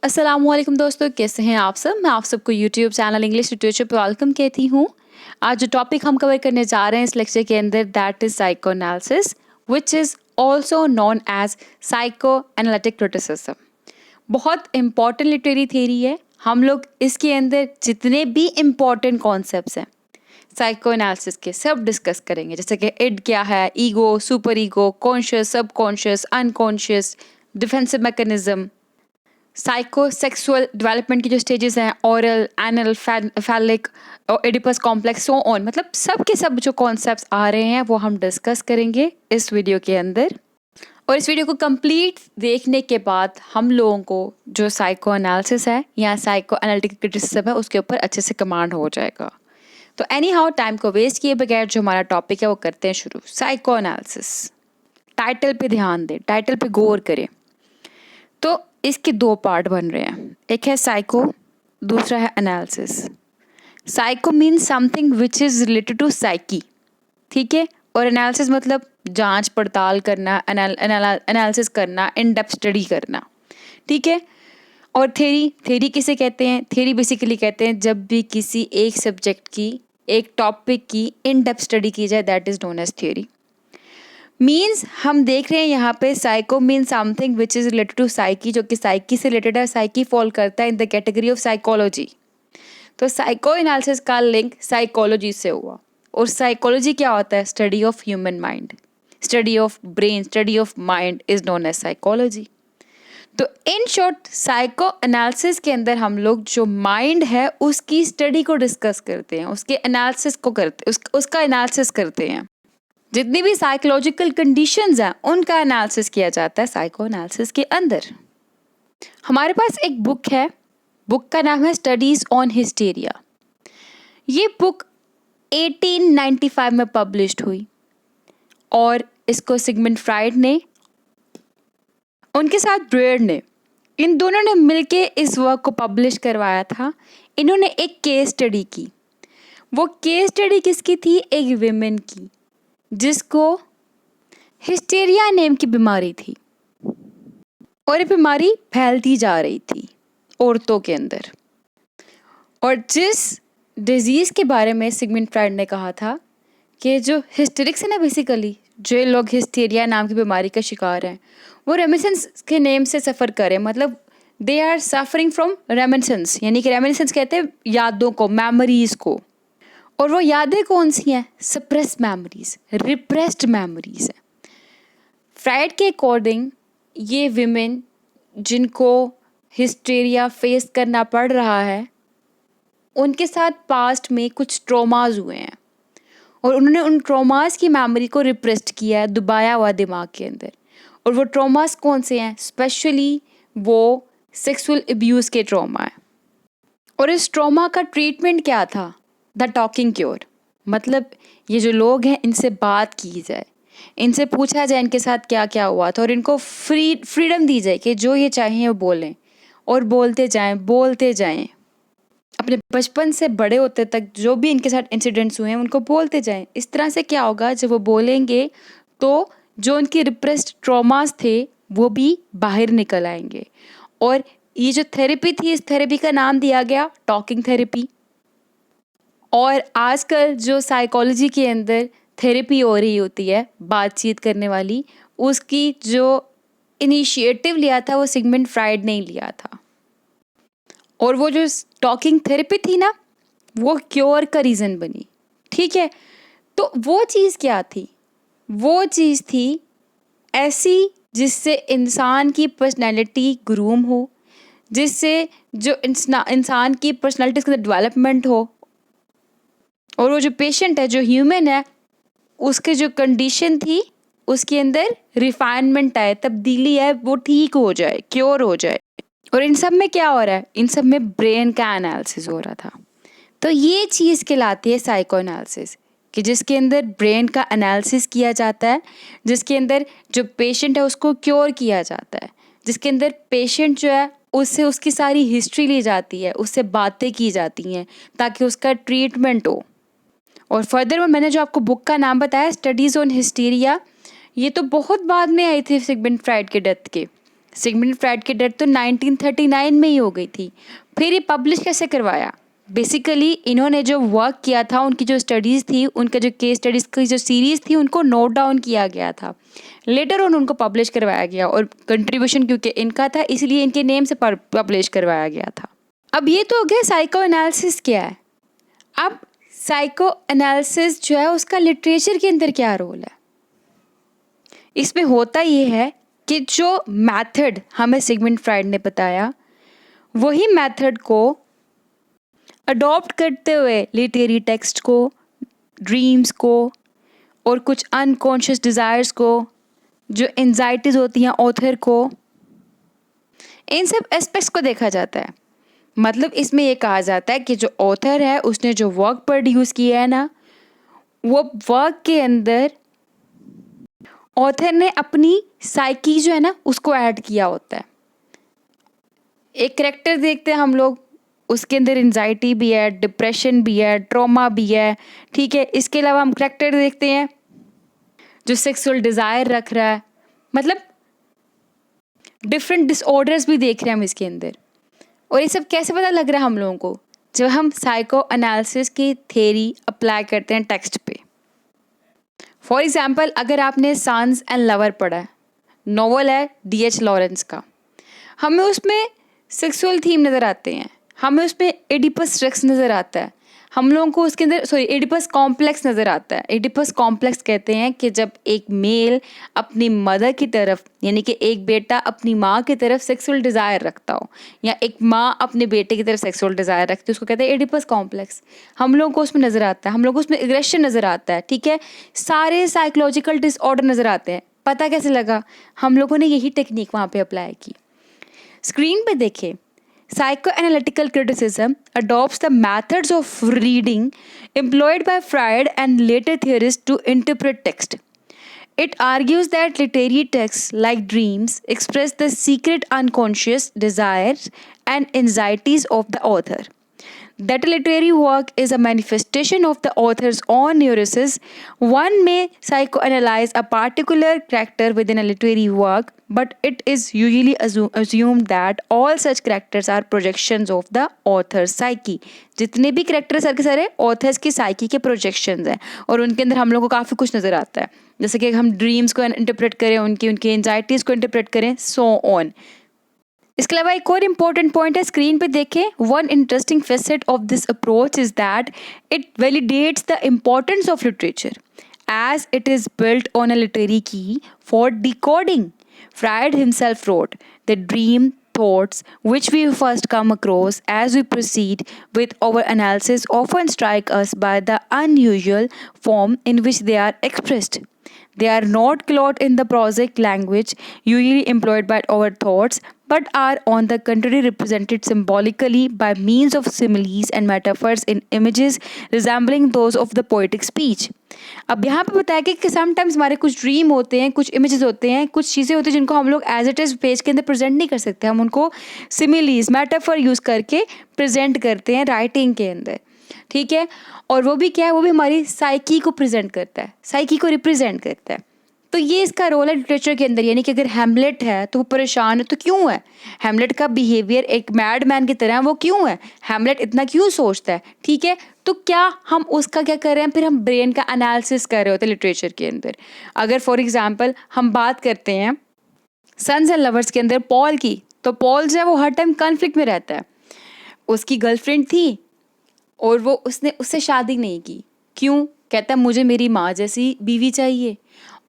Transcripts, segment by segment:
अस्सलामुअलैकुम दोस्तों, कैसे हैं आप सब। मैं आप सबको यूट्यूब चैनल इंग्लिश लिटरेचर पे वेलकम कहती हूँ। आज जो टॉपिक हम कवर करने जा रहे हैं इस लेक्चर के अंदर, that is psychoanalysis which is also known as psychoanalytic criticism. बहुत इम्पॉर्टेंट लिटरेरी थ्योरी है। हम लोग इसके अंदर जितने भी इम्पॉर्टेंट कॉन्सेप्ट्स हैं साइको एनालिसिस के सब डिस्कस करेंगे, जैसे कि इड क्या है, ego, superego, conscious, subconscious, unconscious, defensive mechanism, psychosexual development की जो स्टेजेस हैं, oral, anal, phallic, oedipus complex, so on, मतलब सब के सब जो कॉन्सेप्ट्स आ रहे हैं वो हम डिस्कस करेंगे इस वीडियो के अंदर। और इस वीडियो को कंप्लीट देखने के बाद हम लोगों को जो साइको एनालिसिस है या साइको एनालिटिक क्रिटिसिज्म है उसके ऊपर अच्छे से कमांड हो जाएगा। तो एनी हाउ टाइम को वेस्ट किए बगैर जो हमारा टॉपिक है वो करते हैं शुरू। साइको एनालिसिस, टाइटल पे ध्यान दें, टाइटल पे गौर करें। तो इसके दो पार्ट बन रहे हैं, एक है साइको, दूसरा है analysis. Psycho means something which is related to psyche, ठीक है, और एनालिसिस मतलब जांच पड़ताल करना, एनालिसिस करना, इन डेप्थ स्टडी करना, ठीक है। और थ्योरी किसे कहते हैं? थ्योरी बेसिकली कहते हैं जब भी किसी एक सब्जेक्ट की, एक टॉपिक की इन डेप्थ स्टडी की जाए, that is known as theory. Means हम देख रहे हैं यहाँ पे psycho means something which is related to psyche, जो कि साइकी से रिलेटेड है। साइकी फॉल करता है in the category of psychology. तो साइको एनालिसिस का लिंक साइकोलॉजी से हुआ। और साइकोलॉजी क्या होता है? Study of human mind, study of brain, study of mind is known as psychology. तो इन शॉर्ट साइको एनालिसिस के अंदर हम लोग जो माइंड है उसकी स्टडी को डिस्कस करते हैं, उसके एनालिसिस को करते, उसका एनालिसिस करते हैं। जितनी भी साइकोलॉजिकल कंडीशंस हैं उनका एनालिसिस किया जाता है साइको एनालिसिस के अंदर। हमारे पास एक बुक है, बुक का नाम है स्टडीज ऑन हिस्टीरिया। ये बुक 1895 में पब्लिश्ड हुई और इसको सिगमंड फ्राइड ने, उनके साथ ब्रेयर ने, इन दोनों ने मिलके इस वर्क को पब्लिश करवाया था। इन्होंने एक केस स्टडी की। वो केस स्टडी किसकी थी? एक विमेन की, जिसको हिस्टीरिया नेम की बीमारी थी और ये बीमारी फैलती जा रही थी औरतों के अंदर। और जिस डिजीज़ के बारे में सिगमंड फ्राइड ने कहा था कि जो हिस्टेरिक्स है ना, बेसिकली जो लोग हिस्टीरिया नाम की बीमारी का शिकार हैं वो रेमिनेंस के नेम से सफ़र करें, मतलब they are suffering from reminiscence, यानी कि रेमिनेंस कहते हैं यादों को, मेमोरीज़ को। और वो यादें कौन सी हैं? सप्रेस मेमोरीज, रिप्रेस्ड मेमोरीज हैं। फ्राइड के अकॉर्डिंग ये विमेन जिनको हिस्टीरिया फेस करना पड़ रहा है, उनके साथ पास्ट में कुछ ट्रॉमाज हुए हैं और उन्होंने उन ट्रॉमास की मेमोरी को रिप्रेस्ड किया है, दबाया हुआ दिमाग के अंदर। और वो ट्रॉमास कौन से हैं? स्पेशली वो सेक्सुअल अब्यूज़ के ट्रॉमा है। और इस ट्रॉमा का ट्रीटमेंट क्या था? द टॉकिंग क्योर, मतलब ये जो लोग हैं इनसे बात की जाए, इनसे पूछा जाए इनके साथ क्या क्या हुआ था और इनको फ्रीडम दी जाए कि जो ये चाहें वो बोलें और बोलते जाएं अपने बचपन से बड़े होते तक जो भी इनके साथ इंसिडेंट्स हुए हैं उनको बोलते जाएं। इस तरह से क्या होगा, जब वो बोलेंगे तो जो उनके रिप्रेस्ड ट्रॉमास थे वो भी बाहर निकल आएंगे। और ये जो थेरेपी थी, इस थेरेपी का नाम दिया गया टॉकिंग थेरेपी। और आजकल जो साइकोलॉजी के अंदर थेरेपी हो रही होती है बातचीत करने वाली, उसकी जो इनिशिएटिव लिया था वो सिगमंड फ्राइड ने ही लिया था। और वो जो टॉकिंग थेरेपी थी ना, वो क्योर का रीज़न बनी, ठीक है। तो वो चीज़ क्या थी? वो चीज़ थी ऐसी जिससे इंसान की पर्सनैलिटी ग्रूम हो, जिससे जो इंसान की पर्सनैलिटी के अंदर डेवलपमेंट हो, और वो जो पेशेंट है, जो ह्यूमन है, उसके जो कंडीशन थी उसके अंदर रिफाइनमेंट आए, तब्दीली है, वो ठीक हो जाए, क्योर हो जाए। और इन सब में क्या हो रहा है? इन सब में ब्रेन का एनालिसिस हो रहा था। तो ये चीज़ कहलाती है साइको एनालिसिस, कि जिसके अंदर ब्रेन का एनालिसिस किया जाता है, जिसके अंदर जो पेशेंट है उसको क्योर किया जाता है, जिसके अंदर पेशेंट जो है उससे उसकी सारी हिस्ट्री ली जाती है, उससे बातें की जाती हैं ताकि उसका ट्रीटमेंट हो। और फर्दर में मैंने जो आपको बुक का नाम बताया, स्टडीज़ ऑन हिस्टीरिया, ये तो बहुत बाद में आई थी सिगमंड फ्राइड के डेथ के। सिगमंड फ्राइड की डेथ तो 1939 में ही हो गई थी। फिर ये पब्लिश कैसे करवाया? बेसिकली इन्होंने जो वर्क किया था, उनकी जो स्टडीज़ थी, उनका जो केस स्टडीज़ की जो सीरीज़ थी, उनको नोट डाउन किया गया था। लेटर ऑन उनको पब्लिश करवाया गया और कंट्रीब्यूशन क्योंकि इनका था इसलिए इनके नेम से पब्लिश करवाया गया था। अब ये तो हो गया साइको एनालिसिस क्या है। अब साइको एनालिसिस जो है उसका लिटरेचर के अंदर क्या रोल है? इसमें होता ये है कि जो मेथड हमें सिगमंड फ्राइड ने बताया, वही मेथड को अडॉप्ट करते हुए लिटरेरी टेक्स्ट को, ड्रीम्स को और कुछ अनकॉन्शियस डिज़ायर्स को, जो एंजाइटीज़ होती हैं ऑथर को, इन सब एस्पेक्ट्स को देखा जाता है। मतलब इसमें ये कहा जाता है कि जो ऑथर है उसने जो वर्क प्रोड्यूस किया है ना, वो वर्क के अंदर ऑथर ने अपनी साइकी जो है ना उसको ऐड किया होता है। एक करेक्टर देखते हैं हम लोग, उसके अंदर एंजाइटी भी है, डिप्रेशन भी है, ट्रॉमा भी है, ठीक है। इसके अलावा हम करेक्टर देखते हैं जो सेक्सुअल डिज़ायर रख रहा है, मतलब डिफरेंट डिसऑर्डर्स भी देख रहे हैं हम इसके अंदर। और ये सब कैसे पता लग रहा है हम लोगों को? जब हम साइको एनालिसिस की थ्योरी अप्लाई करते हैं टेक्स्ट पे। फॉर एग्जाम्पल, अगर आपने सन्स एंड लवर पढ़ा है, नॉवल है D.H. लॉरेंस का, हमें उसमें सेक्सुअल थीम नज़र आते हैं, हमें उसमें एडिपस रेक्स नज़र आता है, हम लोगों को उसके अंदर एडिपस कॉम्प्लेक्स नज़र आता है। एडिपस कॉम्प्लेक्स कहते हैं कि जब एक मेल अपनी मदर की तरफ, यानी कि एक बेटा अपनी माँ की तरफ सेक्सुअल डिज़ायर रखता हो, या एक माँ अपने बेटे की तरफ सेक्सुअल डिज़ायर रखती है, उसको कहते हैं एडिपस कॉम्प्लेक्स। हम लोगों को उसमें नज़र आता है, हम लोगों को उसमें एग्रेशन नज़र आता है, ठीक है। सारे साइकोलॉजिकल डिसऑर्डर नज़र आते हैं। पता कैसे लगा? हम लोगों ने यही टेक्निक वहाँ पे अप्लाई की। स्क्रीन पे देखें, psychoanalytical criticism adopts the methods of reading employed by Freud and later theorists to interpret text. It argues that literary texts like dreams express the secret unconscious desires and anxieties of the author. That a literary work is a manifestation of the author's own neuroses. One may psychoanalyze a particular character within a literary work, but it is usually assumed that all such characters are projections of the author's psyche. जितने भी character सारे के सारे authors की psyche के projections हैं और उनके अंदर हम लोग को काफ़ी कुछ नज़र आता है। जैसे कि हम ड्रीम्स को इंटरप्रेट करें, उनकी एंजाइटीज़ को इंटरप्रेट करें, सो ऑन। इसके अलावा एक और इम्पॉर्टेंट पॉइंट है, स्क्रीन पे देखें। One interesting facet of this approach is that it validates the importance of literature as it is built on a literary key for decoding. Freud himself wrote, "The dream thoughts which we first come across as we proceed with our analysis often strike us by the unusual form in which they are expressed. They are not clothed in the prosaic language usually employed by our thoughts, but are on the contrary represented symbolically by means of similes and metaphors in images resembling those of the poetic speech." अब यहाँ पे बताया कि sometimes हमारे कुछ dream होते हैं, कुछ इमेजेस होते हैं, कुछ चीज़ें होती हैं जिनको हम लोग एज इट इज़ पेज के अंदर प्रेजेंट नहीं कर सकते, हम उनको सिमिलीज मेटाफर यूज़ करके प्रेजेंट करते हैं राइटिंग के अंदर, ठीक है। और वो भी क्या है, वो भी हमारी साइकी को प्रेजेंट करता है, साइकी को रिप्रेजेंट करता है। तो ये इसका रोल है लिटरेचर के अंदर। यानी कि अगर हैमलेट है तो वो परेशान है, तो क्यों है? हैमलेट का बिहेवियर एक मैड मैन की तरह है, वो क्यों है? हैमलेट इतना क्यों सोचता है, ठीक है। तो क्या हम उसका क्या कर रहे हैं, फिर हम ब्रेन का एनालिसिस कर रहे होते हैं लिटरेचर के अंदर। अगर फॉर एग्जाम्पल हम बात करते हैं सन्स एंड लवर्स के अंदर पॉल की, तो पॉल जो है वो हर टाइम कॉन्फ्लिक्ट में रहता है। उसकी गर्लफ्रेंड थी और वो उसने उससे शादी नहीं की, क्यों? कहता है मुझे मेरी माँ जैसी बीवी चाहिए।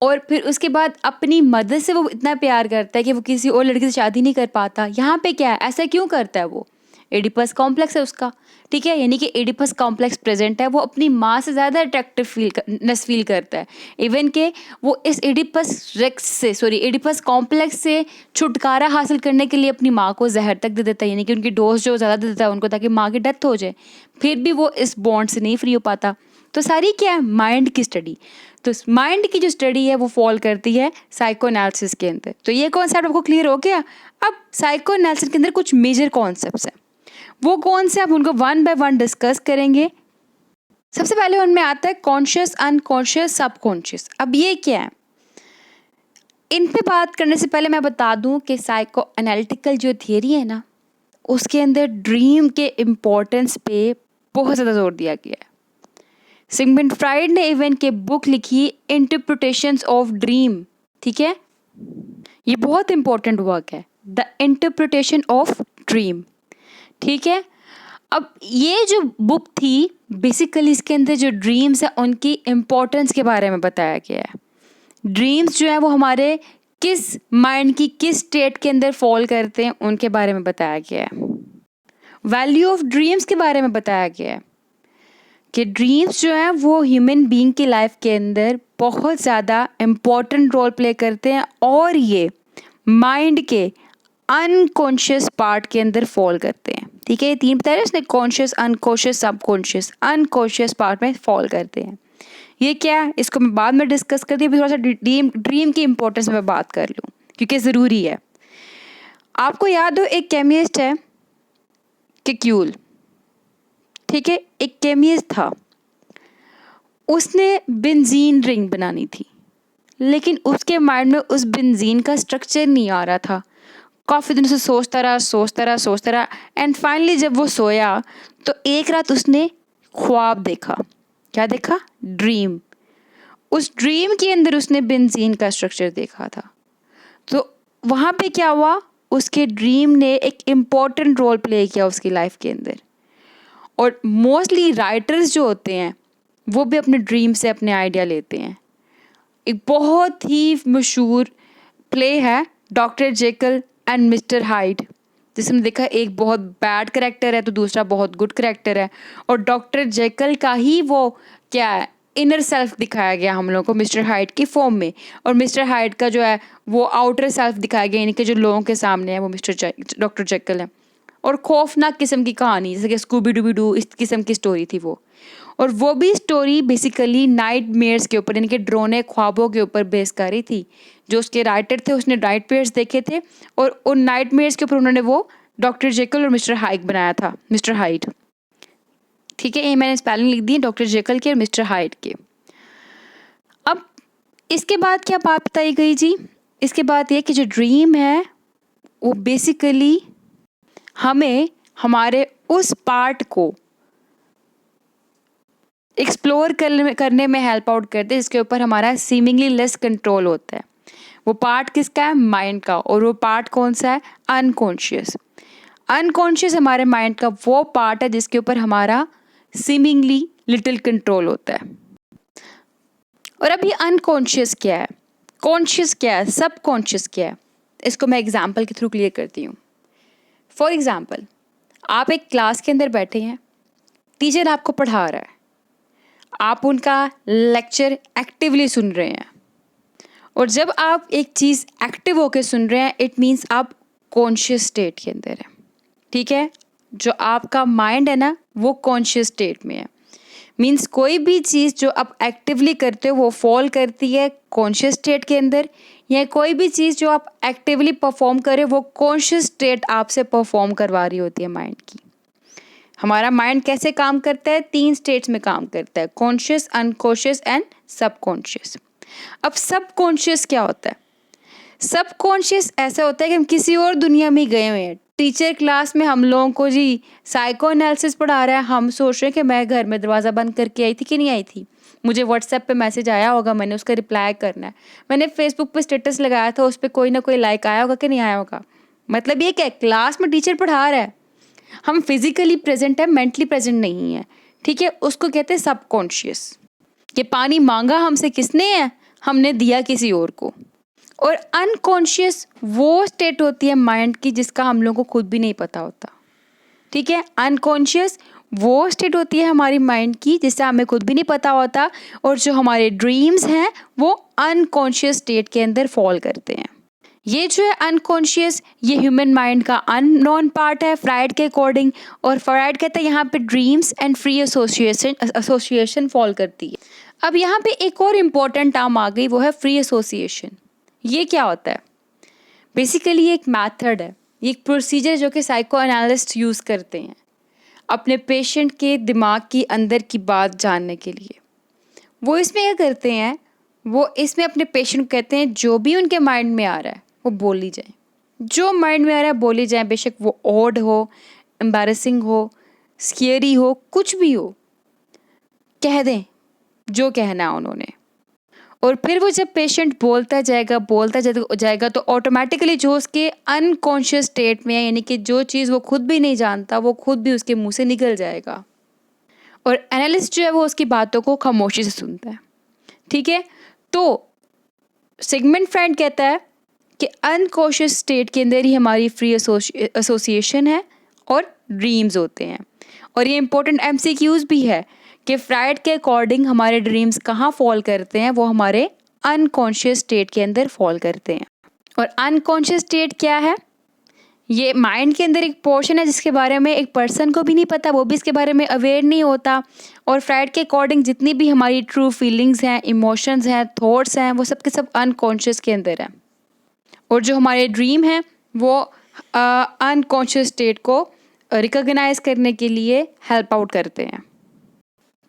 और फिर उसके बाद अपनी मदर से वो इतना प्यार करता है कि वो किसी और लड़की से शादी नहीं कर पाता। यहाँ पे क्या है, ऐसा क्यों करता है? वो एडिपस कॉम्प्लेक्स है उसका, ठीक है। यानी कि एडिपस कॉम्प्लेक्स प्रेजेंट है, वो अपनी माँ से ज़्यादा अट्रैक्टिव फील करता है। इवन के वो इस एडिपस कॉम्प्लेक्स से छुटकारा हासिल करने के लिए अपनी माँ को जहर तक दे देता है, यानी कि उनकी डोज जो ज़्यादा दे देता है उनको, ताकि माँ की डेथ हो जाए। फिर भी वो इस बॉन्ड से नहीं फ्री हो पाता। तो सारी क्या है, माइंड की स्टडी। तो माइंड की जो स्टडी है वो फॉल करती है साइको एनालिसिस के अंदर। तो ये कॉन्सेप्ट आपको क्लियर हो गया। अब साइको एनालिसिस के अंदर कुछ मेजर कॉन्सेप्ट्स हैं, वो कौन से, आप उनको वन बाय वन डिस्कस करेंगे। सबसे पहले उनमें आता है कॉन्शियस, अनकॉन्शियस, सबकॉन्शियस। अब ये क्या है? इन पे बात करने से पहले मैं बता दूं कि साइको एनालिटिकल जो थियरी है ना, उसके अंदर ड्रीम के इम्पोर्टेंस पे बहुत ज़्यादा जोर दिया गया है। सिगमंड फ्राइड ने इवन के बुक लिखी इंटरप्रिटेशंस ऑफ ड्रीम, ठीक है, ये बहुत इंपॉर्टेंट वर्क है, द इंटरप्रिटेशन ऑफ ड्रीम, ठीक है। अब ये जो बुक थी बेसिकली इसके अंदर जो ड्रीम्स है उनकी इम्पोर्टेंस के बारे में बताया गया है। ड्रीम्स जो है वो हमारे किस माइंड की किस स्टेट के अंदर फॉल करते हैं उनके बारे में बताया गया है। वैल्यू ऑफ ड्रीम्स के बारे में बताया गया है कि ड्रीम्स जो है वो ह्यूमन बीइंग की लाइफ के अंदर बहुत ज़्यादा इम्पोर्टेंट रोल प्ले करते हैं और ये माइंड के अनकॉन्शियस पार्ट के अंदर फॉल करते हैं, ठीक है। ये 3 बताया इसने, conscious, unconscious, subconscious. Unconscious part में फॉल करते हैं। ये क्या है इसको मैं बाद में डिस्कस करती हूँ, थोड़ा सा ड्रीम की इंपॉर्टेंस में बात कर लूँ क्योंकि ज़रूरी है। आपको याद हो एक केमिस्ट है केक्यूल, ठीक है, एक केमिस्ट था, उसने बेंजीन रिंग बनानी थी लेकिन उसके माइंड में उस बेंजीन का स्ट्रक्चर नहीं आ रहा था। काफ़ी दिनों से सोचता रहा एंड फाइनली जब वो सोया तो एक रात उसने ख्वाब देखा। क्या देखा? ड्रीम। उस ड्रीम के अंदर उसने बेंजीन का स्ट्रक्चर देखा था। तो वहाँ पे क्या हुआ, उसके ड्रीम ने एक इम्पॉर्टेंट रोल प्ले किया उसकी लाइफ के अंदर। और मोस्टली राइटर्स जो होते हैं वो भी अपने ड्रीम से अपने आइडिया लेते हैं। एक बहुत ही मशहूर प्ले है doctor Jekyll and mister hide, जिसमें देखा एक बहुत बैड करेक्टर है तो दूसरा बहुत गुड करेक्टर है, और डॉक्टर जेकल का ही वो क्या है इनर सेल्फ दिखाया गया हम लोगों को मिस्टर हाइड की फॉर्म में, और मिस्टर हाइड का जो है वो आउटर सेल्फ दिखाया गया, यानी कि जो लोगों के सामने है वो डॉक्टर जेकल है। और खौफनाक किस्म की कहानी जैसे कि स्कूबी डूबी डू इस किस्म की स्टोरी थी वो। और वो भी स्टोरी बेसिकली नाइट मेयर्स के ऊपर यानी कि डरोने ख्वाबों के ऊपर बेस कर रही थी। जो उसके राइटर थे उसने नाइट मेयर्स देखे थे और उन नाइट मेयर्स के ऊपर उन्होंने वो डॉक्टर जेकल और मिस्टर हाइड बनाया था, मिस्टर हाइड, ठीक है। ये मैंने स्पेलिंग लिख दी है डॉक्टर जेकल के और मिस्टर हाइड के। अब इसके बाद क्या बात बताई गई जी, इसके बाद ये कि जो ड्रीम है वो बेसिकली हमें हमारे उस पार्ट को एक्सप्लोर करने में हेल्प आउट करते हैं जिसके ऊपर हमारा सीमिंगली लेस कंट्रोल होता है। वो पार्ट किसका है? माइंड का। और वो पार्ट कौन सा है? अनकॉन्शियस। अनकॉन्शियस हमारे माइंड का वो पार्ट है जिसके ऊपर हमारा सीमिंगली लिटिल कंट्रोल होता है। और अब ये अनकॉन्शियस क्या है, कॉन्शियस क्या है, सब कॉन्शियस क्या है, इसको मैं एग्जाम्पल के थ्रू क्लियर करती हूँ। फॉर एग्जाम्पल, आप एक क्लास के अंदर बैठे हैं, टीचर आपको पढ़ा रहा है, आप उनका लेक्चर एक्टिवली सुन रहे हैं, और जब आप एक चीज़ एक्टिव होकर सुन रहे हैं इट मीन्स आप कॉन्शियस स्टेट के अंदर है, ठीक है। जो आपका माइंड है ना वो कॉन्शियस स्टेट में है। मीन्स कोई भी चीज़ जो आप एक्टिवली करते हो वो फॉल करती है कॉन्शियस स्टेट के अंदर, या कोई भी चीज़ जो आप एक्टिवली परफॉर्म करें वो कॉन्शियस स्टेट आपसे परफॉर्म करवा रही होती है माइंड की। हमारा माइंड कैसे काम करता है? 3 स्टेट्स में काम करता है, कॉन्शियस, अनकॉन्शियस एंड सबकॉन्शियस। अब सबकॉन्शियस क्या होता है? सबकॉन्शियस ऐसा होता है कि हम किसी और दुनिया में गए हुए हैं। टीचर क्लास में हम लोगों को जी साइको एनालिसिस पढ़ा रहा है, हम सोच रहे हैं कि मैं घर में दरवाज़ा बंद करके आई थी कि नहीं आई थी, मुझे व्हाट्सएप पे मैसेज आया होगा, मैंने उसका रिप्लाई करना है, मैंने फेसबुक पे स्टेटस लगाया था, उस पर कोई ना कोई लाइक आया होगा कि नहीं आया होगा। मतलब ये क्या, क्लास में टीचर पढ़ा रहा है, हम फिजिकली प्रेजेंट है, मेंटली प्रेजेंट नहीं है, ठीक है। उसको कहते हैं सबकॉन्शियस। कि पानी मांगा हमसे किसने है? हमने दिया किसी और को। और अनकॉन्शियस वो स्टेट होती है माइंड की जिसका हम लोगों को खुद भी नहीं पता होता, ठीक है। अनकॉन्शियस वो स्टेट होती है हमारी माइंड की जिससे हमें खुद भी नहीं पता होता, और जो हमारे ड्रीम्स हैं वो अनकॉन्शियस स्टेट के अंदर फॉल करते हैं। ये जो है अनकॉन्शियस, ये ह्यूमन माइंड का अननोन पार्ट है फ्राइड के अकॉर्डिंग, और फ्राइड कहते हैं यहाँ पे dreams and free association fall करती है। अब यहाँ पे एक और इम्पॉर्टेंट टर्म आ गई, वो है फ्री एसोसिएशन। ये क्या होता है? बेसिकली ये एक मेथड है, ये एक प्रोसीजर जो कि साइको एनालिस्ट यूज़ करते हैं अपने पेशेंट के दिमाग की अंदर की बात जानने के लिए। वो इसमें क्या करते हैं, वो इसमें अपने पेशेंट को कहते हैं जो भी उनके माइंड में आ रहा है वो बोली जाए, जो माइंड में आ रहा है बोली जाए, बेशक वो ऑड हो, एम्बैरेसिंग हो, स्केरी हो, कुछ भी हो, कह दें जो कहना है उन्होंने। और फिर वो जब पेशेंट बोलता जाएगा तो ऑटोमेटिकली जो उसके अनकॉन्शियस स्टेट में है, यानी कि जो चीज़ वो खुद भी नहीं जानता, वो खुद भी उसके मुंह से निकल जाएगा। और एनालिस्ट जो है वो उसकी बातों को खामोशी से सुनता है। ठीक है, तो सिगमंड फ्रायड कहता है कि अनकॉन्शियस स्टेट के अंदर ही हमारी फ्री एसोसिएशन है और ड्रीम्स होते हैं। और ये इंपॉर्टेंट एमसीक्यूज भी है कि फ्रायड के अकॉर्डिंग हमारे ड्रीम्स कहाँ फॉल करते हैं, वो हमारे अनकॉन्शियस स्टेट के अंदर फॉल करते हैं। और अनकॉन्शियस स्टेट क्या है? ये माइंड के अंदर एक पोर्शन है जिसके बारे में एक पर्सन को भी नहीं पता, वो भी इसके बारे में अवेयर नहीं होता। और फ्रायड के अकॉर्डिंग जितनी भी हमारी ट्रू फीलिंग्स हैं, इमोशंस हैं, थॉट्स हैं, वो सब के सब अनकॉन्शियस के अंदर है। और जो हमारे ड्रीम हैं वो अनकॉन्शियस स्टेट को रिकॉग्नाइज करने के लिए हेल्प आउट करते हैं।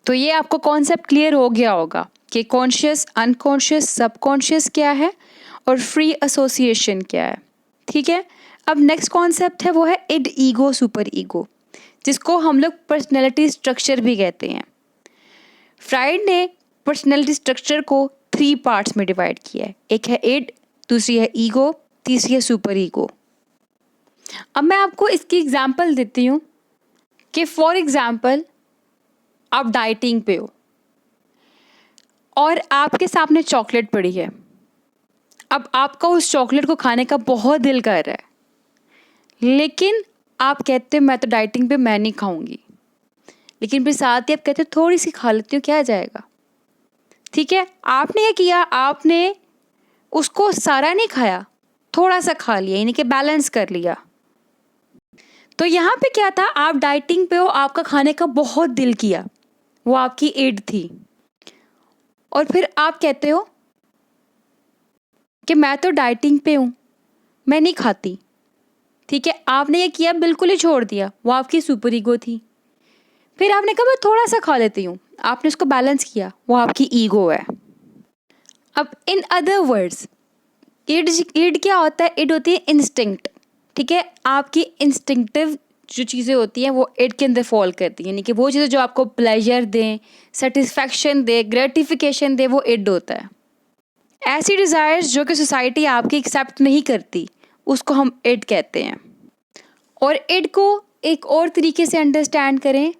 तो ये आपको कॉन्सेप्ट क्लियर हो गया होगा कि कॉन्शियस, अनकॉन्शियस, सबकॉन्शियस क्या है और फ्री एसोसिएशन क्या है। ठीक है, अब नेक्स्ट कॉन्सेप्ट है वो है इड, ईगो, सुपर ईगो, जिसको हम लोग पर्सनैलिटी स्ट्रक्चर भी कहते हैं। फ्रायड ने पर्सनैलिटी स्ट्रक्चर को 3 पार्ट्स में डिवाइड किया है। एक है इड, दूसरी है ईगो, तीसरी है सुपर ईगो। अब मैं आपको इसकी एग्जांपल देती हूँ कि फॉर एग्जांपल आप डाइटिंग पे हो और आपके सामने चॉकलेट पड़ी है। अब आपका उस चॉकलेट को खाने का बहुत दिल कर रहा है, लेकिन आप कहते हैं मैं तो डाइटिंग पे, मैं नहीं खाऊंगी। लेकिन फिर साथ ही आप कहते हैं थोड़ी सी खा लेती हूँ, क्या जाएगा। ठीक है, आपने ये किया, आपने उसको सारा नहीं खाया, थोड़ा सा खा लिया, यानी कि बैलेंस कर लिया। तो यहाँ पे क्या था, आप डाइटिंग पे हो, आपका खाने का बहुत दिल किया, वो आपकी इड थी। और फिर आप कहते हो कि मैं तो डाइटिंग पे हूँ, मैं नहीं खाती। ठीक है, आपने ये किया, बिल्कुल ही छोड़ दिया, वो आपकी सुपर ईगो थी। फिर आपने कहा मैं थोड़ा सा खा लेती हूँ, आपने उसको बैलेंस किया, वो आपकी ईगो है। अब इन अदर वर्ड्स इड क्या होता है? इड होती है इंस्टिंक्ट। ठीक है, आपकी इंस्टिंक्टिव जो चीज़ें होती हैं वो इड के अंदर फॉल करती हैं, यानी कि वो चीज़ें जो आपको प्लेजर दें, सेटिस्फैक्शन दे, ग्रेटिफिकेशन दे, वो इड होता है। ऐसी डिज़ायर्स जो कि सोसाइटी आपकी एक्सेप्ट नहीं करती, उसको हम इड कहते हैं। और इड को एक और तरीके से अंडरस्टैंड करें,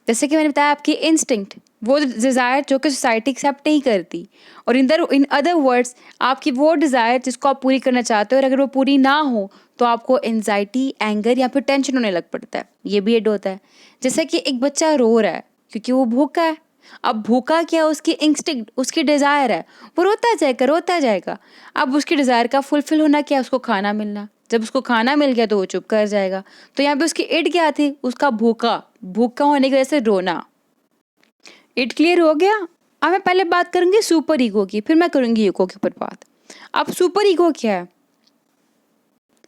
जैसे कि मैंने बताया आपकी इंस्टिंक्ट, वो डिज़ायर जो कि सोसाइटी एक्सेप्ट नहीं करती। और इन अदर वर्ड्स आपकी वो डिज़ायर जिसको आप पूरी करना चाहते हो, और अगर वो पूरी ना हो तो आपको एंजाइटी, एंगर या फिर टेंशन होने लग पड़ता है, ये भी इड होता है। जैसे कि एक बच्चा रो रहा है क्योंकि वो भूखा है। अब भूखा क्या, उसकी इंस्टिंक्ट, उसकी डिज़ायर है, वो रोता जाएगा। अब उसकी डिज़ायर का फुलफिल होना क्या, उसको खाना मिलना। जब उसको खाना मिल गया तो वो चुप कर जाएगा। तो यहाँ पे उसकी इड क्या थी, उसका भूखा होने की वजह से रोना। इड क्लियर हो गया। अब मैं पहले बात करूँगी सुपर ईगो की, फिर मैं करूँगी ईगो के ऊपर बात। अब सुपर ईगो क्या है?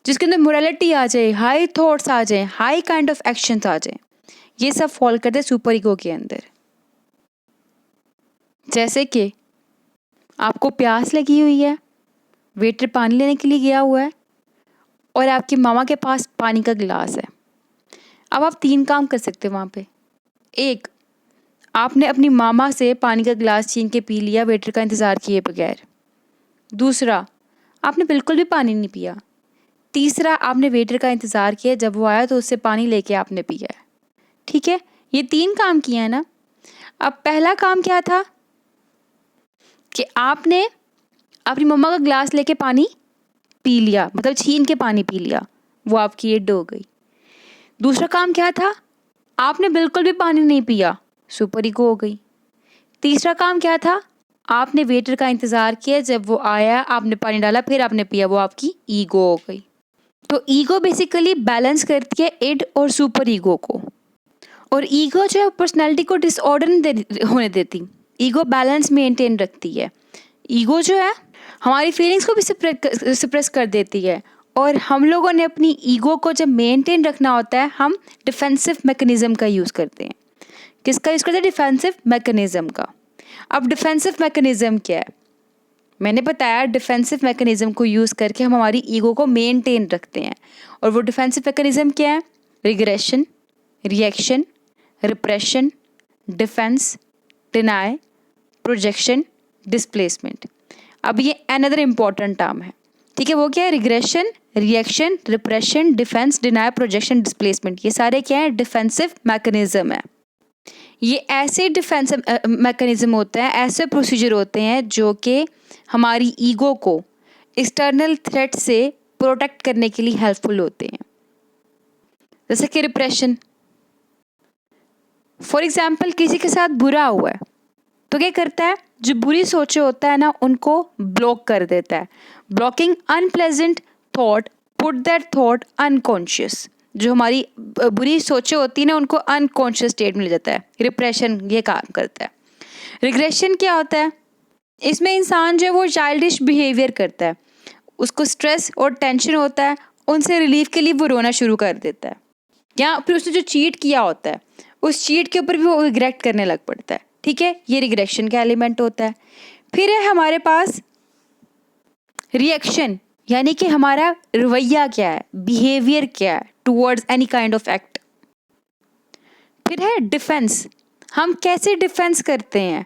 जिसके अंदर मोरालिटी आ जाए, हाई थॉट्स आ जाए, हाई काइंड ऑफ एक्शंस आ जाए, ये सब फॉल करते हैं सुपर ईगो के अंदर। जैसे कि आपको प्यास लगी हुई है, वेटर पानी लेने के लिए गया हुआ है और आपकी मामा के पास पानी का गिलास है। अब आप 3 काम कर सकते हो वहाँ पे। एक, आपने अपनी मामा से पानी का गिलास छीन के पी लिया वेटर का इंतज़ार किए बगैर। दूसरा, आपने बिल्कुल भी पानी नहीं पिया। तीसरा, आपने वेटर का इंतज़ार किया, जब वो आया तो उससे पानी लेके आपने पिया है। ठीक है, ये 3 काम किए हैं ना। अब पहला काम क्या था कि आपने अपनी मम्मा का गिलास लेके पानी पी लिया, मतलब छीन के पानी पी लिया, वो आपकी इड हो गई। दूसरा काम क्या था? आपने बिल्कुल भी पानी नहीं पिया, सुपर ईगो हो गई। तीसरा काम क्या था? आपने वेटर का इंतज़ार किया, जब वो आया आपने पानी डाला, फिर आपने पिया, वो आपकी ईगो हो गई। तो ईगो बेसिकली बैलेंस करती है इड और सुपर ईगो को। और ईगो जो है पर्सनैलिटी को डिसऑर्डर नहीं होने देती, ईगो बैलेंस मेंटेन रखती है। ईगो जो है हमारी फीलिंग्स को भी सप्रेस कर देती है। और हम लोगों ने अपनी ईगो को जब मेंटेन रखना होता है, हम डिफेंसिव मैकेनिज़्म का यूज़ करते हैं। किसका यूज़ करते हैं? डिफेंसिव मैकेनिज़्म का। अब डिफेंसिव मैकेनिज़्म क्या है? मैंने बताया डिफेंसिव मैकेनिज्म को यूज़ करके हम हमारी ईगो को मेंटेन रखते हैं, और वो डिफेंसिव मैकेनिज्म क्या है? Regression, reaction, repression, defence, deny, projection, displacement. अब ये अनदर इम्पॉर्टेंट टर्म है, ठीक है। वो क्या है? Regression, reaction, repression, defence, deny, projection, displacement. ये सारे क्या है? डिफेंसिव मैकेनिज्म है। ये ऐसे डिफेंसिव मैकेनिज्म होते हैं, ऐसे प्रोसीजर होते हैं जो कि हमारी ईगो को एक्सटर्नल थ्रेट से प्रोटेक्ट करने के लिए हेल्पफुल होते हैं। जैसे कि रिप्रेशन, फॉर एग्जाम्पल किसी के साथ बुरा हुआ है तो क्या करता है? जो बुरी सोचें होता है ना, उनको ब्लॉक कर देता है। Blocking unpleasant thought put that thought unconscious. जो हमारी बुरी सोचें होती है ना, उनको अनकॉन्शियस स्टेट में ले जाता है। रिप्रेशन ये काम करता है। रिग्रेशन क्या होता है? इसमें इंसान जो है वो चाइल्डिश बिहेवियर करता है, उसको स्ट्रेस और टेंशन होता है, उनसे रिलीफ के लिए वो रोना शुरू कर देता है, या फिर उसने जो चीट किया होता है उस चीट के ऊपर भी वो रिग्रेट करने लग पड़ता है, ठीक है। ये रिग्रेशन का एलिमेंट होता है। फिर है हमारे पास रिएक्शन, यानी कि हमारा रवैया क्या है, बिहेवियर क्या है towards any kind of act. फिर है डिफेंस, हम कैसे डिफेंस करते हैं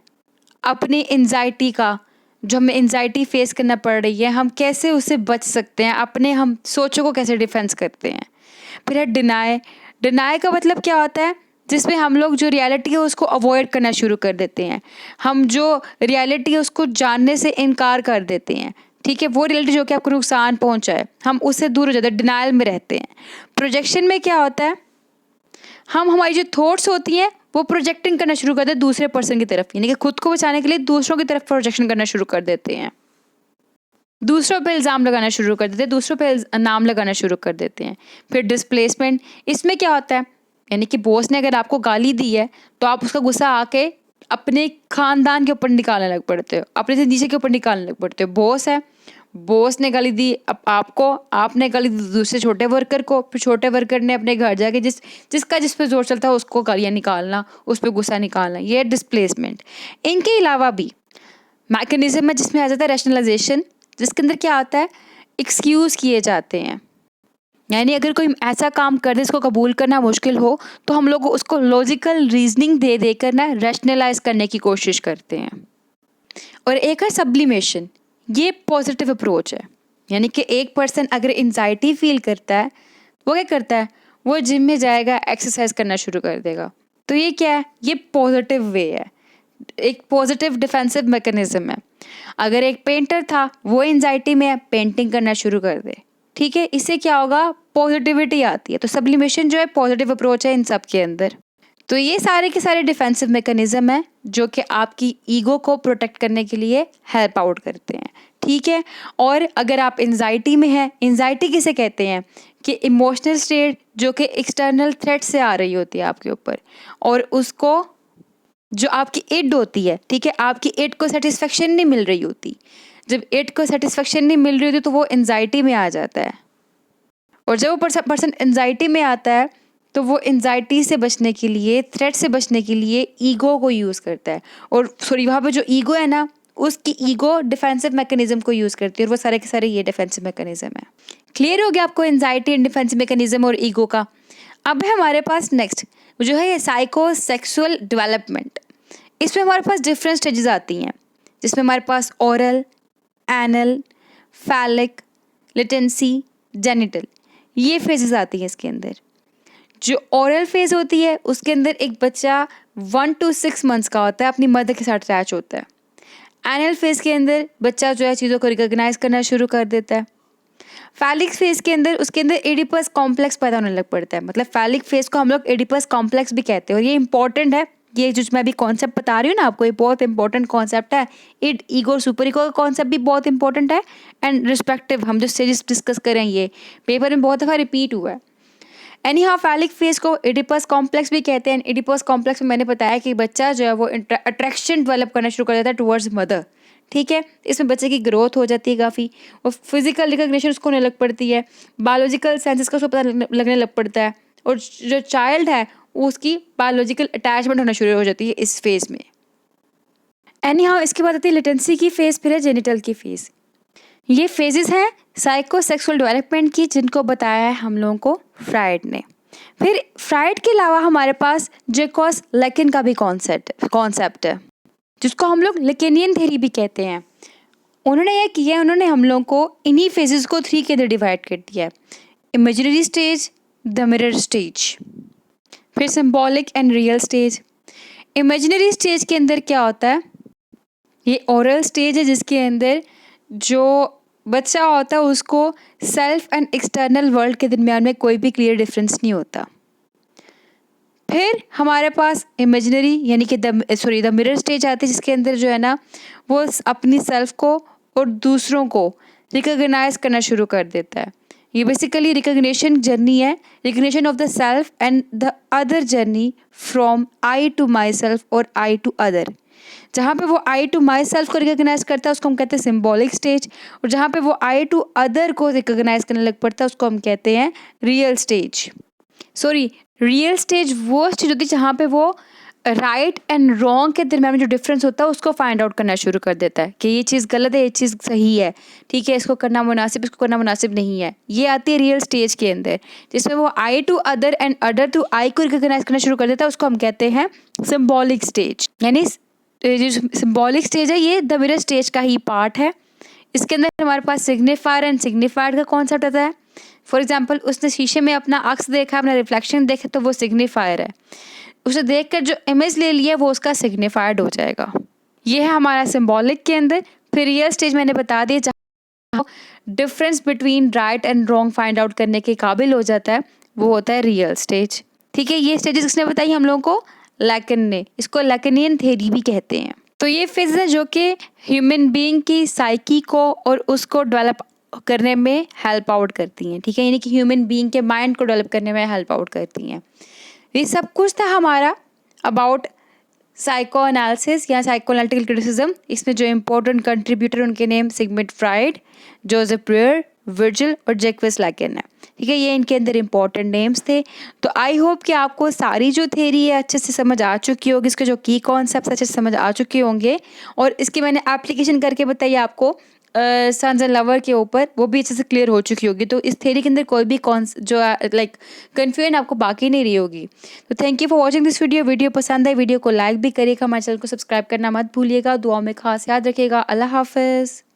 अपनी एंजाइटी का, जो हमें एंजाइटी फेस करना पड़ रही है, हम कैसे उससे बच सकते हैं, अपने हम सोचों को कैसे डिफेंस करते हैं। फिर है डिनाई। डिनाई का मतलब क्या होता है? जिसमें हम लोग जो रियलिटी है उसको अवॉइड करना शुरू कर देते हैं, हम जो रियलिटी है उसको जानने से इनकार कर देते हैं, ठीक है। वो रियलिटी जो कि आपको नुकसान पहुंचाए, हम उससे दूर हो जाते हैं, डिनाइल में रहते हैं। प्रोजेक्शन में क्या होता है? हम हमारी जो थॉट्स होती हैं वो प्रोजेक्टिंग करना शुरू कर देते हैं दूसरे पर्सन की तरफ, यानी कि खुद को बचाने के लिए दूसरों की तरफ प्रोजेक्शन करना शुरू कर देते हैं, दूसरों पे इल्ज़ाम लगाना शुरू कर देते हैं, दूसरों पे नाम लगाना शुरू कर देते हैं। फिर डिस्प्लेसमेंट, इसमें क्या होता है? यानी कि बॉस ने अगर आपको गाली दी है तो आप उसका गुस्सा आके अपने खानदान के ऊपर निकालने लग पड़ते हो, अपने से नीचे के ऊपर निकालने लग पड़ते हो। बॉस है, बॉस ने गाली दी अब आपको, आपने गाली दी दूसरे छोटे वर्कर को, फिर छोटे वर्कर ने अपने घर जाके जिस पे जोर चलता है उसको गालियाँ निकालना, उस पर गुस्सा निकालना, ये है डिस्प्लेसमेंट। इनके अलावा भी मैकेनिज्म है जिसमें आ जाता है रैशनलाइजेशन, जिसके अंदर क्या आता है? एक्सक्यूज़ किए जाते हैं, यानी अगर कोई ऐसा काम कर दे इसको कबूल करना मुश्किल हो तो हम लोग उसको लॉजिकल रीजनिंग दे देकर ना रैशनलाइज करने की कोशिश करते हैं। और एक है सब्लिमेशन, ये पॉजिटिव अप्रोच है, यानी कि एक पर्सन अगर एंजाइटी फील करता है वो क्या करता है? वो जिम में जाएगा, एक्सरसाइज करना शुरू कर देगा। तो ये क्या है? ये पॉजिटिव वे है, एक पॉजिटिव डिफेंसिव मैकेनिज्म है। अगर एक पेंटर था, वो एंजाइटी में है, पेंटिंग करना शुरू कर दे, ठीक है, इससे क्या होगा? पॉजिटिविटी आती है। तो सब्लिमेशन जो है पॉजिटिव अप्रोच है इन सब के अंदर। तो ये सारे के सारे डिफेंसिव मैकेनिज्म है जो कि आपकी ईगो को प्रोटेक्ट करने के लिए हेल्प आउट करते हैं, ठीक है। और अगर आप एंजाइटी में हैं, एंजाइटी किसे कहते हैं? कि इमोशनल स्टेट जो कि एक्सटर्नल थ्रेट से आ रही होती है आपके ऊपर, और उसको जो आपकी इड होती है, ठीक है, आपकी इड को सेटिस्फेक्शन नहीं मिल रही होती। जब इड को सेटिस्फेक्शन नहीं मिल रही होती तो वो एंजाइटी में आ जाता है, और जब वो पर्सन एंजाइटी में आता है तो वो एंजाइटी से बचने के लिए, थ्रेट से बचने के लिए ईगो को यूज़ करता है। और सॉरी, वहाँ पे जो ईगो है ना, उसकी ईगो डिफेंसिव मैकेनिज्म को यूज़ करती है, और वो सारे के सारे ये डिफेंसिव मैकेनिज्म है। क्लियर हो गया आपको एंजाइटी एंड डिफेंसिव मैकेनिज्म और ईगो का? अब है हमारे पास नेक्स्ट जो है साइको सेक्सुअल डेवलपमेंट। इसमें हमारे पास डिफरेंट स्टेजेस आती हैं, जिसमें हमारे पास oral, anal, phallic, latency, genital, ये फेजेस आती हैं इसके अंदर। जो ओरल फेज होती है उसके अंदर एक बच्चा 1 to 6 मंथ्स का होता है, अपनी मदर के साथ अटैच होता है। एनल फेज के अंदर बच्चा जो है चीज़ों को रिकॉग्नाइज करना शुरू कर देता है। फैलिक फेज के अंदर उसके अंदर एडिपस कॉम्प्लेक्स पैदा होने लग पड़ता है, मतलब फैलिक फेज को हम लोग एडिपस कॉम्प्लेक्स भी कहते हैं। और ये इंपॉर्टेंट है, ये जो मैं अभी कॉन्सेप्ट बता रही हूँ ना आपको, ये बहुत इंपॉर्टेंट कॉन्सेप्ट है। इड, ईगो, सुपर ईगो का कॉन्सेप्ट भी बहुत इंपॉर्टेंट है, एंड रिस्पेक्टिव हम जो स्टेजेस डिस्कस करें ये पेपर में बहुत दफ़ा रिपीट हुआ है। एनी हाउ फैलिक फेज को एडिपस कॉम्प्लेक्स भी कहते हैं। एडिपस कॉम्प्लेक्स में मैंने बताया कि बच्चा जो है वो अट्रैक्शन डेवलप करना शुरू कर देता है टुवर्ड्स मदर, ठीक है। इसमें बच्चे की ग्रोथ हो जाती है काफ़ी, और फिजिकल रिकॉग्निशन उसको होने लग पड़ती है, बायोलॉजिकल सेंसेस का उसको पता लगने लग पड़ता है, और जो चाइल्ड है उसकी बायोलॉजिकल अटैचमेंट होना शुरू हो जाती है इस फेज़ में। एनी हाउ इसके बाद आती है लेटेंसी की फेज़, फिर है जेनिटल की फेज़। ये फेजेस हैं साइकोसेक्सुअल डेवलपमेंट की, जिनको बताया है हम लोगों को फ्राइड ने। फिर फ्राइड के अलावा हमारे पास जेकॉस लेकिन का भी कॉन्सेप्ट है, जिसको हम लोग लेकिनियन थ्योरी भी कहते हैं। उन्होंने ये किया है, उन्होंने हम लोगों को इन्हीं फेजेस को 3 के अंदर डिवाइड कर दिया है। Imaginary stage, the mirror stage, फिर symbolic and real stage. Imaginary stage के अंदर क्या होता है, ये ओरल स्टेज है जिसके अंदर जो बच्चा होता है उसको सेल्फ एंड एक्सटर्नल वर्ल्ड के दरमियान में कोई भी क्लियर डिफरेंस नहीं होता। फिर हमारे पास इमेजिनरी यानी कि द मिरर स्टेज आती है, जिसके अंदर जो है ना वो अपनी सेल्फ को और दूसरों को रिकॉग्नाइज करना शुरू कर देता है। ये बेसिकली रिकॉग्निशन जर्नी है, recognition of the self and the other journey from I to myself और आई टू अदर। जहाँ पे वो आई टू माई सेल्फ को रिकॉग्नाइज करता है उसको हम कहते हैं सिम्बॉलिक स्टेज, और जहाँ पे वो आई टू अदर को रिकॉग्नाइज करने लग पड़ता है उसको हम कहते हैं रियल स्टेज। रियल स्टेज वो स्टेज होती है जहाँ पे वो राइट एंड रॉन्ग के दरम्यान में जो डिफरेंस होता है उसको फाइंड आउट करना शुरू कर देता है कि ये चीज़ गलत है, ये चीज़ सही है, ठीक है, इसको करना मुनासिब, इसको करना मुनासिब नहीं है। ये आती है रियल स्टेज के अंदर, जिसमें वो I to other and other to I को रिकॉग्नाइज करना शुरू कर देता है, उसको हम कहते हैं सिम्बॉलिक स्टेज। यानी जो सिम्बॉलिक स्टेज है ये द मिरर स्टेज का ही पार्ट है। इसके अंदर हमारे पास सिग्निफायर एंड सिग्निफाइड का कॉन्सेप्ट आता है। फॉर एग्जाम्पल उसने शीशे में अपना अक्स देखा, अपना रिफ्लेक्शन देखा, तो वो सिग्निफायर है। उसे देखकर जो इमेज ले लिया वो उसका सिग्निफाइड हो जाएगा। ये है हमारा सिम्बॉलिक के अंदर। फिर रियल स्टेज मैंने बता दिया जहाँ difference between right and wrong find out करने के काबिल हो जाता है, वो होता है रियल स्टेज। ठीक है, ये स्टेजेस किसने बताई हम लोगों को, लैकन ने। इसको लैकनियन थ्योरी भी कहते हैं। तो ये फेज है जो कि ह्यूमन बीइंग की साइकी को और उसको डेवलप करने में हेल्प आउट करती हैं। ठीक है, यानी कि ह्यूमन बीइंग के माइंड को डेवलप करने में हेल्प आउट करती हैं। ये सब कुछ था हमारा अबाउट साइको एनालिसिस या साइको एनालिटिकल क्रिटिसिज्म। इसमें जो इम्पोर्टेंट कंट्रीब्यूटर उनके name Sigmund Freud, Joseph Breuer, Virgil और जैक्विस लैकेन है। ठीक है, ये इनके अंदर इंपॉर्टेंट नेम्स थे। तो आई होप कि आपको सारी जो थ्योरी है अच्छे से समझ आ चुकी होगी, इसके जो की कॉन्सेप्ट्स अच्छे से समझ आ चुके होंगे, और इसकी मैंने एप्लीकेशन करके बताई आपको सन्स एंड लवर के ऊपर, वो भी अच्छे से क्लियर हो चुकी होगी। तो इस थ्योरी के अंदर कोई भी जो लाइक कन्फ्यूजन आपको बाकी नहीं रही होगी। तो thank you for watching this video पसंद है वीडियो को लाइक भी करिएगा, हमारे चैनल को सब्सक्राइब करना मत भूलिएगा, दुआ में खास याद रखिएगा। अल्लाह हाफिज़।